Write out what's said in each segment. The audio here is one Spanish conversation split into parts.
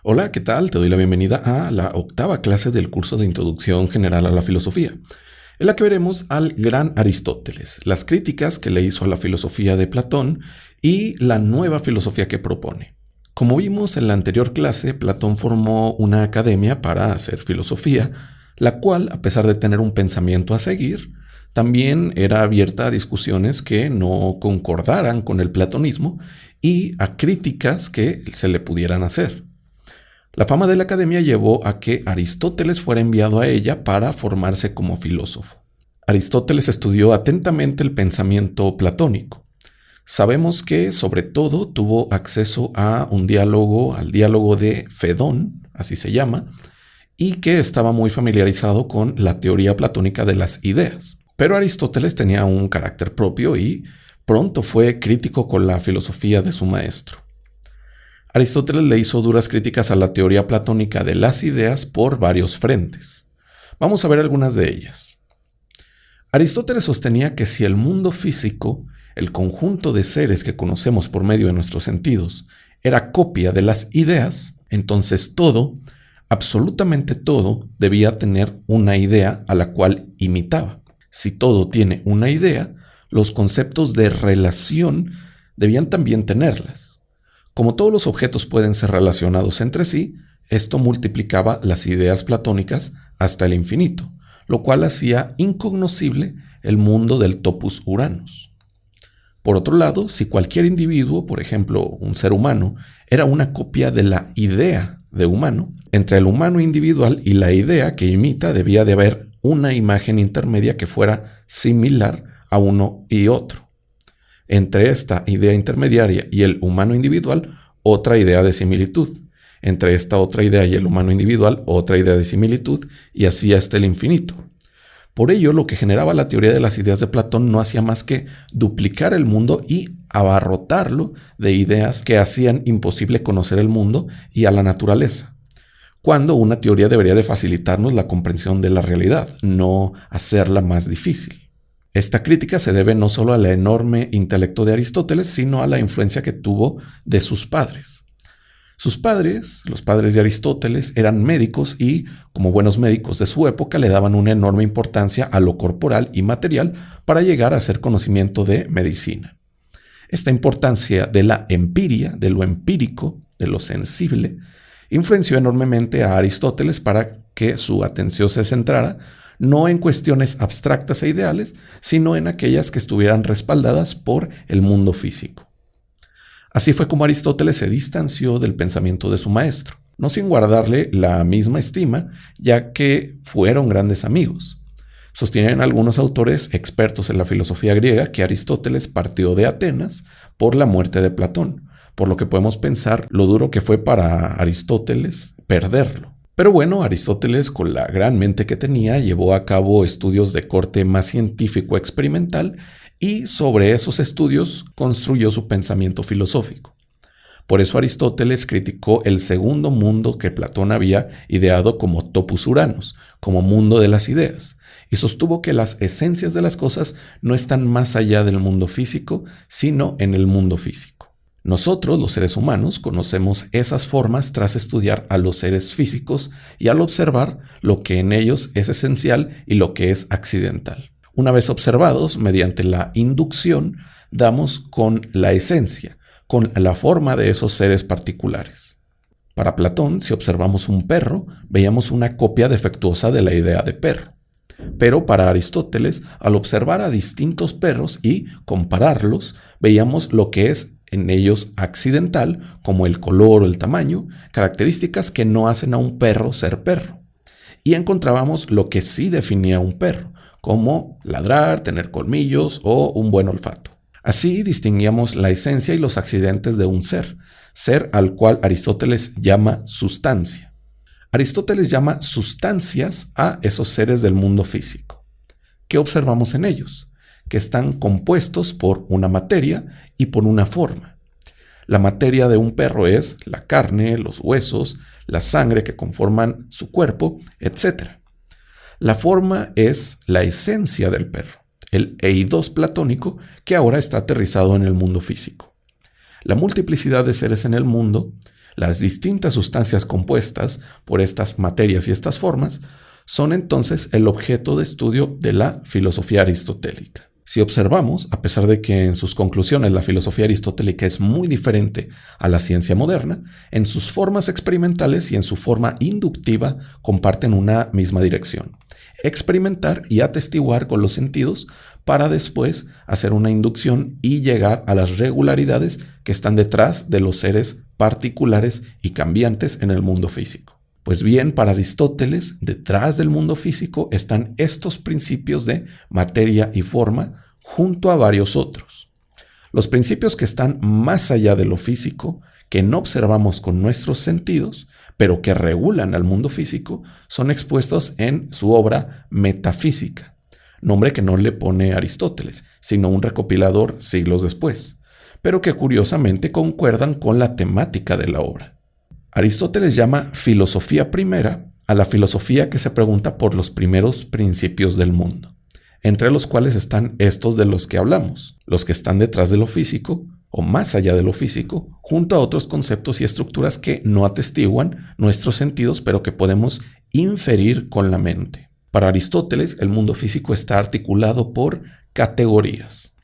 Hola, ¿qué tal? Te doy la bienvenida a la octava clase del curso de Introducción General a la Filosofía, en la que veremos al gran Aristóteles, las críticas que le hizo a la filosofía de Platón y la nueva filosofía que propone. Como vimos en la anterior clase, Platón formó una academia para hacer filosofía, la cual, a pesar de tener un pensamiento a seguir, también era abierta a discusiones que no concordaran con el platonismo y a críticas que se le pudieran hacer. La fama de la academia llevó a que Aristóteles fuera enviado a ella para formarse como filósofo. Aristóteles estudió atentamente el pensamiento platónico. Sabemos que, sobre todo, tuvo acceso a al diálogo de Fedón, así se llama, y que estaba muy familiarizado con la teoría platónica de las ideas. Pero Aristóteles tenía un carácter propio y pronto fue crítico con la filosofía de su maestro. Aristóteles le hizo duras críticas a la teoría platónica de las ideas por varios frentes. Vamos a ver algunas de ellas. Aristóteles sostenía que si el mundo físico, el conjunto de seres que conocemos por medio de nuestros sentidos, era copia de las ideas, entonces todo, absolutamente todo, debía tener una idea a la cual imitaba. Si todo tiene una idea, los conceptos de relación debían también tenerlas. Como todos los objetos pueden ser relacionados entre sí, esto multiplicaba las ideas platónicas hasta el infinito, lo cual hacía incognoscible el mundo del topus Uranus. Por otro lado, si cualquier individuo, por ejemplo un ser humano, era una copia de la idea de humano, entre el humano individual y la idea que imita debía de haber una imagen intermedia que fuera similar a uno y otro. Entre esta idea intermediaria y el humano individual, otra idea de similitud. Entre esta otra idea y el humano individual, otra idea de similitud, y así hasta el infinito. Por ello, lo que generaba la teoría de las ideas de Platón no hacía más que duplicar el mundo y abarrotarlo de ideas que hacían imposible conocer el mundo y a la naturaleza, cuando una teoría debería de facilitarnos la comprensión de la realidad, no hacerla más difícil. Esta crítica se debe no solo al enorme intelecto de Aristóteles, sino a la influencia que tuvo de sus padres. Sus padres, los padres de Aristóteles, eran médicos y, como buenos médicos de su época, le daban una enorme importancia a lo corporal y material para llegar a hacer conocimiento de medicina. Esta importancia de la empiria, de lo empírico, de lo sensible, influenció enormemente a Aristóteles para que su atención se centrara no en cuestiones abstractas e ideales, sino en aquellas que estuvieran respaldadas por el mundo físico. Así fue como Aristóteles se distanció del pensamiento de su maestro, no sin guardarle la misma estima, ya que fueron grandes amigos. Sostienen algunos autores expertos en la filosofía griega que Aristóteles partió de Atenas por la muerte de Platón, por lo que podemos pensar lo duro que fue para Aristóteles perderlo. Pero bueno, Aristóteles, con la gran mente que tenía, llevó a cabo estudios de corte más científico-experimental y sobre esos estudios construyó su pensamiento filosófico. Por eso Aristóteles criticó el segundo mundo que Platón había ideado como topus Uranus, como mundo de las ideas, y sostuvo que las esencias de las cosas no están más allá del mundo físico, sino en el mundo físico. Nosotros, los seres humanos, conocemos esas formas tras estudiar a los seres físicos y al observar lo que en ellos es esencial y lo que es accidental. Una vez observados, mediante la inducción, damos con la esencia, con la forma de esos seres particulares. Para Platón, si observamos un perro, veíamos una copia defectuosa de la idea de perro. Pero para Aristóteles, al observar a distintos perros y compararlos, veíamos lo que es en ellos accidental, como el color o el tamaño, características que no hacen a un perro ser perro. Y encontrábamos lo que sí definía a un perro, como ladrar, tener colmillos o un buen olfato. Así distinguíamos la esencia y los accidentes de un ser al cual Aristóteles llama sustancia. Aristóteles llama sustancias a esos seres del mundo físico. ¿Qué observamos en ellos? Que están compuestos por una materia y por una forma. La materia de un perro es la carne, los huesos, la sangre que conforman su cuerpo, etc. La forma es la esencia del perro, el eidos platónico que ahora está aterrizado en el mundo físico. La multiplicidad de seres en el mundo Las distintas sustancias compuestas por estas materias y estas formas son entonces el objeto de estudio de la filosofía aristotélica. Si observamos, a pesar de que en sus conclusiones la filosofía aristotélica es muy diferente a la ciencia moderna, en sus formas experimentales y en su forma inductiva comparten una misma dirección: experimentar y atestiguar con los sentidos para después hacer una inducción y llegar a las regularidades que están detrás de los seres particulares y cambiantes en el mundo físico. Pues bien, para Aristóteles, detrás del mundo físico están estos principios de materia y forma junto a varios otros. Los principios que están más allá de lo físico, que no observamos con nuestros sentidos, pero que regulan al mundo físico, son expuestos en su obra Metafísica, nombre que no le pone Aristóteles, sino un recopilador siglos después, pero que curiosamente concuerdan con la temática de la obra. Aristóteles llama filosofía primera a la filosofía que se pregunta por los primeros principios del mundo, entre los cuales están estos de los que hablamos, los que están detrás de lo físico o más allá de lo físico, junto a otros conceptos y estructuras que no atestiguan nuestros sentidos, pero que podemos inferir con la mente. Para Aristóteles, el mundo físico está articulado por categorías.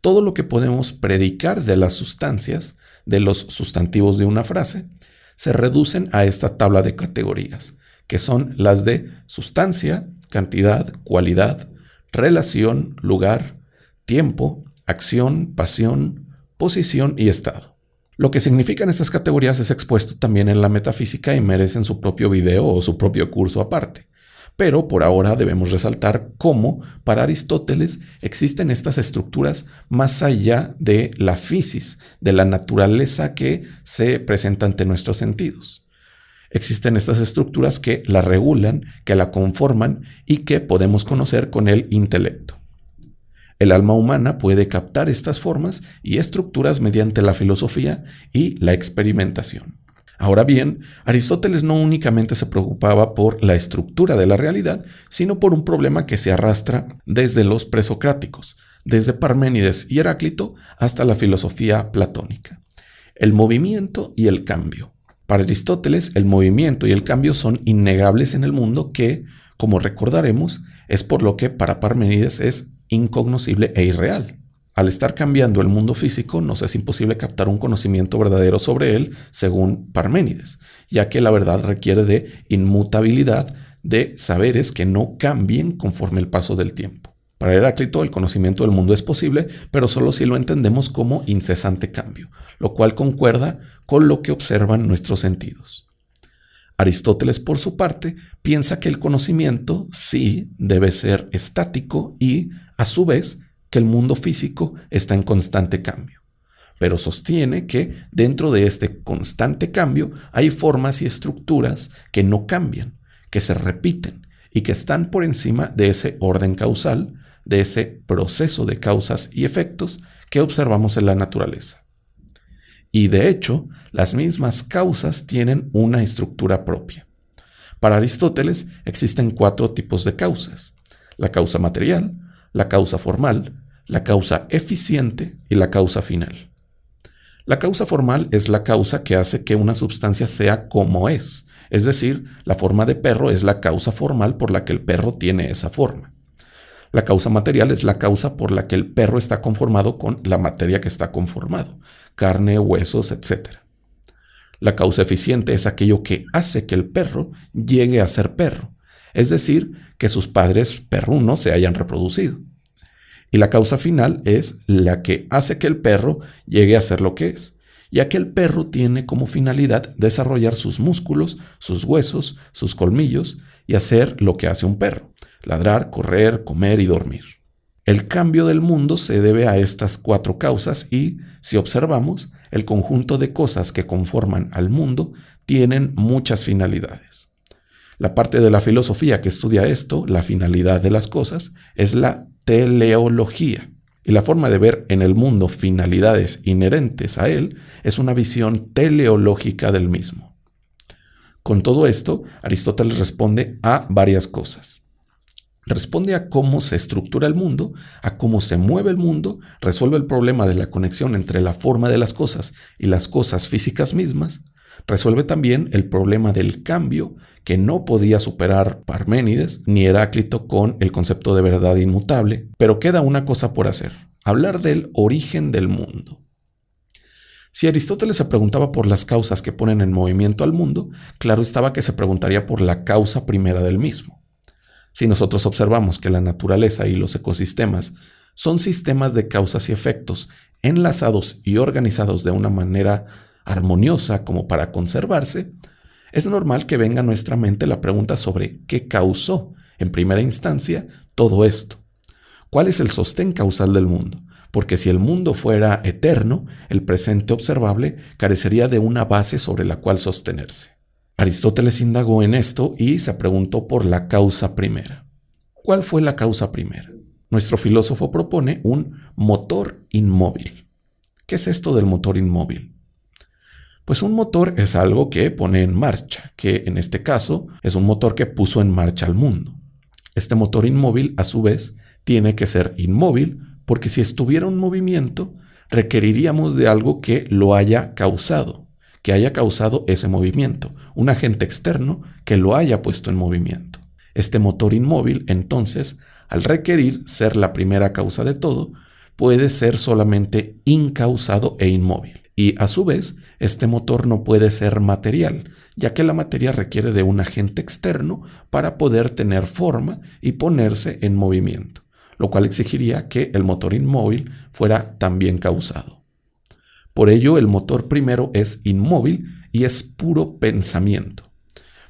Todo lo que podemos predicar de las sustancias, de los sustantivos de una frase, se reducen a esta tabla de categorías, que son las de sustancia, cantidad, cualidad, relación, lugar, tiempo, acción, pasión, posición y estado. Lo que significan estas categorías es expuesto también en la metafísica y merecen su propio video o su propio curso aparte. Pero por ahora debemos resaltar cómo para Aristóteles existen estas estructuras más allá de la physis, de la naturaleza que se presenta ante nuestros sentidos. Existen estas estructuras que la regulan, que la conforman y que podemos conocer con el intelecto. El alma humana puede captar estas formas y estructuras mediante la filosofía y la experimentación. Ahora bien, Aristóteles no únicamente se preocupaba por la estructura de la realidad, sino por un problema que se arrastra desde los presocráticos, desde Parménides y Heráclito hasta la filosofía platónica: el movimiento y el cambio. Para Aristóteles, el movimiento y el cambio son innegables en el mundo que, como recordaremos, es por lo que para Parménides es incognoscible e irreal. Al estar cambiando el mundo físico, nos es imposible captar un conocimiento verdadero sobre él, según Parménides, ya que la verdad requiere de inmutabilidad, de saberes que no cambien conforme el paso del tiempo. Para Heráclito, el conocimiento del mundo es posible, pero solo si lo entendemos como incesante cambio, lo cual concuerda con lo que observan nuestros sentidos. Aristóteles, por su parte, piensa que el conocimiento sí debe ser estático y, a su vez, que el mundo físico está en constante cambio, pero sostiene que dentro de este constante cambio hay formas y estructuras que no cambian, que se repiten y que están por encima de ese orden causal, de ese proceso de causas y efectos que observamos en la naturaleza. Y de hecho, las mismas causas tienen una estructura propia. Para Aristóteles existen 4 tipos de causas: la causa material, la causa formal, la causa eficiente y la causa final. La causa formal es la causa que hace que una sustancia sea como es decir, la forma de perro es la causa formal por la que el perro tiene esa forma. La causa material es la causa por la que el perro está conformado con la materia que está conformado, carne, huesos, etc. La causa eficiente es aquello que hace que el perro llegue a ser perro, es decir, que sus padres perrunos se hayan reproducido. Y la causa final es la que hace que el perro llegue a ser lo que es, ya que el perro tiene como finalidad desarrollar sus músculos, sus huesos, sus colmillos y hacer lo que hace un perro: ladrar, correr, comer y dormir. El cambio del mundo se debe a estas 4 causas y, si observamos, el conjunto de cosas que conforman al mundo tienen muchas finalidades. La parte de la filosofía que estudia esto, la finalidad de las cosas, es la teleología. Y la forma de ver en el mundo finalidades inherentes a él es una visión teleológica del mismo. Con todo esto, Aristóteles responde a varias cosas. Responde a cómo se estructura el mundo, a cómo se mueve el mundo, resuelve el problema de la conexión entre la forma de las cosas y las cosas físicas mismas, Resuelve también el problema del cambio que no podía superar Parménides ni Heráclito con el concepto de verdad inmutable, pero queda una cosa por hacer: hablar del origen del mundo. Si Aristóteles se preguntaba por las causas que ponen en movimiento al mundo, claro estaba que se preguntaría por la causa primera del mismo. Si nosotros observamos que la naturaleza y los ecosistemas son sistemas de causas y efectos enlazados y organizados de una manera armoniosa como para conservarse, es normal que venga a nuestra mente la pregunta sobre qué causó, en primera instancia, todo esto. ¿Cuál es el sostén causal del mundo? Porque si el mundo fuera eterno, el presente observable carecería de una base sobre la cual sostenerse. Aristóteles indagó en esto y se preguntó por la causa primera. ¿Cuál fue la causa primera? Nuestro filósofo propone un motor inmóvil. ¿Qué es esto del motor inmóvil? Pues un motor es algo que pone en marcha, que en este caso es un motor que puso en marcha al mundo. Este motor inmóvil, a su vez, tiene que ser inmóvil porque si estuviera en movimiento, requeriríamos de algo que lo haya causado, que haya causado ese movimiento, un agente externo que lo haya puesto en movimiento. Este motor inmóvil, entonces, al requerir ser la primera causa de todo, puede ser solamente incausado e inmóvil. Y a su vez, este motor no puede ser material, ya que la materia requiere de un agente externo para poder tener forma y ponerse en movimiento, lo cual exigiría que el motor inmóvil fuera también causado. Por ello, el motor primero es inmóvil y es puro pensamiento,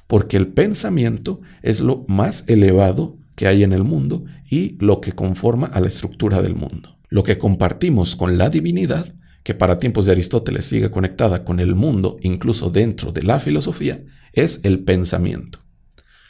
porque el pensamiento es lo más elevado que hay en el mundo y lo que conforma a la estructura del mundo. Lo que compartimos con la divinidad, que para tiempos de Aristóteles sigue conectada con el mundo incluso dentro de la filosofía, es el pensamiento.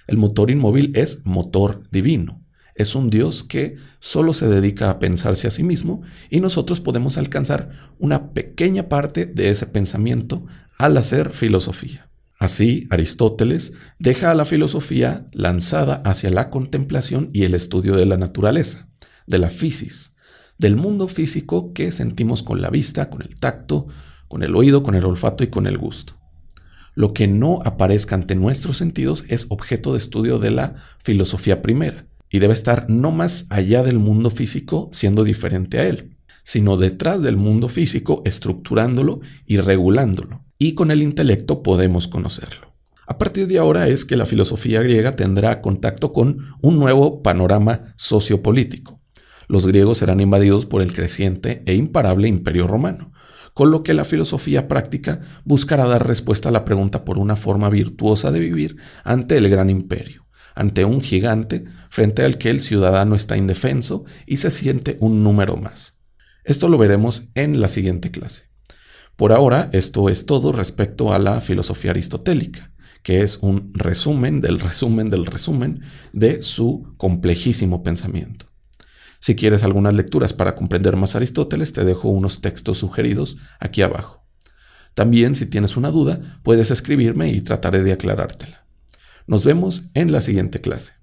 El motor inmóvil es motor divino. Es un Dios que solo se dedica a pensarse a sí mismo y nosotros podemos alcanzar una pequeña parte de ese pensamiento al hacer filosofía. Así, Aristóteles deja a la filosofía lanzada hacia la contemplación y el estudio de la naturaleza, de la physis, del mundo físico que sentimos con la vista, con el tacto, con el oído, con el olfato y con el gusto. Lo que no aparezca ante nuestros sentidos es objeto de estudio de la filosofía primera y debe estar no más allá del mundo físico siendo diferente a él, sino detrás del mundo físico estructurándolo y regulándolo. Y con el intelecto podemos conocerlo. A partir de ahora es que la filosofía griega tendrá contacto con un nuevo panorama sociopolítico. Los griegos serán invadidos por el creciente e imparable imperio romano, con lo que la filosofía práctica buscará dar respuesta a la pregunta por una forma virtuosa de vivir ante el gran imperio, ante un gigante frente al que el ciudadano está indefenso y se siente un número más. Esto lo veremos en la siguiente clase. Por ahora, esto es todo respecto a la filosofía aristotélica, que es un resumen del resumen del resumen de su complejísimo pensamiento. Si quieres algunas lecturas para comprender más a Aristóteles, te dejo unos textos sugeridos aquí abajo. También, si tienes una duda, puedes escribirme y trataré de aclarártela. Nos vemos en la siguiente clase.